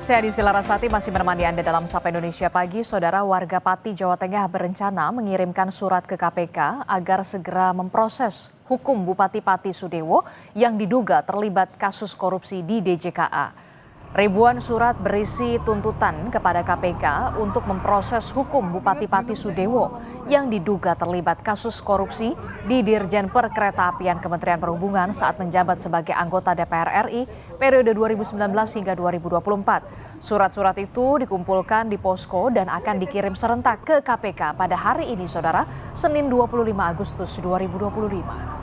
Saya Adisi Larasati masih menemani Anda dalam Sapa Indonesia Pagi. Saudara, warga Pati, Jawa Tengah berencana mengirimkan surat ke KPK agar segera memproses hukum Bupati Pati Sudewo yang diduga terlibat kasus korupsi di DJKA. Ribuan surat berisi tuntutan kepada KPK untuk memproses hukum Bupati Pati Sudewo yang diduga terlibat kasus korupsi di Dirjen Perkeretaapian Kementerian Perhubungan saat menjabat sebagai anggota DPR RI periode 2019 hingga 2024. Surat-surat itu dikumpulkan di posko dan akan dikirim serentak ke KPK pada hari ini, Saudara, Senin 25 Agustus 2025.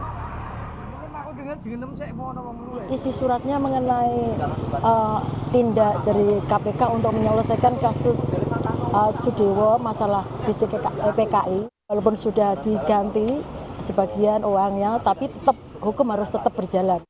Isi suratnya mengenai tindak dari KPK untuk menyelesaikan kasus Sudewo masalah DJPKI. Walaupun sudah diganti sebagian uangnya, tapi tetap hukum harus tetap berjalan.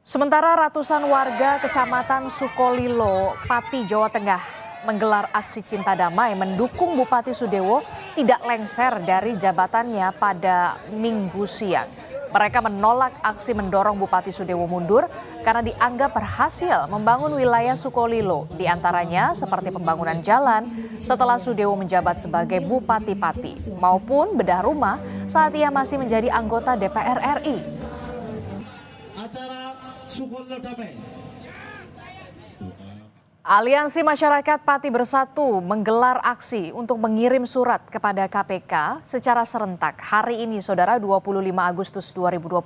Sementara ratusan warga Kecamatan Sukolilo, Pati, Jawa Tengah menggelar aksi cinta damai mendukung Bupati Sudewo tidak lengser dari jabatannya pada Minggu siang. Mereka menolak aksi mendorong Bupati Sudewo mundur karena dianggap berhasil membangun wilayah Sukolilo, diantaranya seperti pembangunan jalan setelah Sudewo menjabat sebagai Bupati Pati, maupun bedah rumah saat ia masih menjadi anggota DPR RI. Acara Sukolilo Damai. Aliansi Masyarakat Pati Bersatu menggelar aksi untuk mengirim surat kepada KPK secara serentak hari ini, Saudara, 25 Agustus 2025.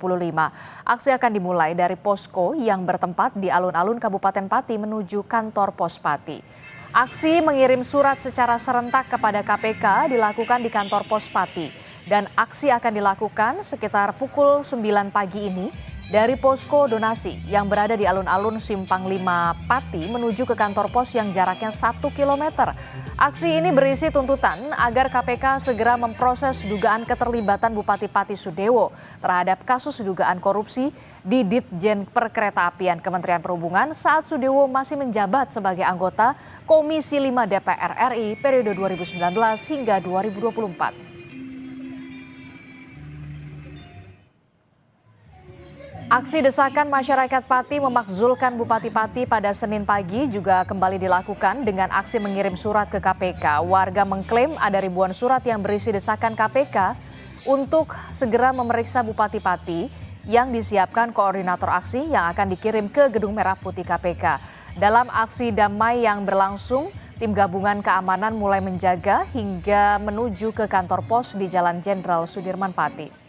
Aksi akan dimulai dari posko yang bertempat di alun-alun Kabupaten Pati menuju kantor Pos Pati. Aksi mengirim surat secara serentak kepada KPK dilakukan di kantor Pos Pati dan aksi akan dilakukan sekitar pukul 9 pagi ini dari posko donasi yang berada di alun-alun Simpang 5 Pati menuju ke kantor pos yang jaraknya 1 km. Aksi ini berisi tuntutan agar KPK segera memproses dugaan keterlibatan Bupati Pati Sudewo terhadap kasus dugaan korupsi di Ditjen Perkeretaapian Kementerian Perhubungan saat Sudewo masih menjabat sebagai anggota Komisi 5 DPR RI periode 2019 hingga 2024. Aksi desakan masyarakat Pati memakzulkan Bupati Pati pada Senin pagi juga kembali dilakukan dengan aksi mengirim surat ke KPK. Warga mengklaim ada ribuan surat yang berisi desakan KPK untuk segera memeriksa Bupati Pati yang disiapkan koordinator aksi yang akan dikirim ke Gedung Merah Putih KPK. Dalam aksi damai yang berlangsung, tim gabungan keamanan mulai menjaga hingga menuju ke kantor pos di Jalan Jenderal Sudirman Pati.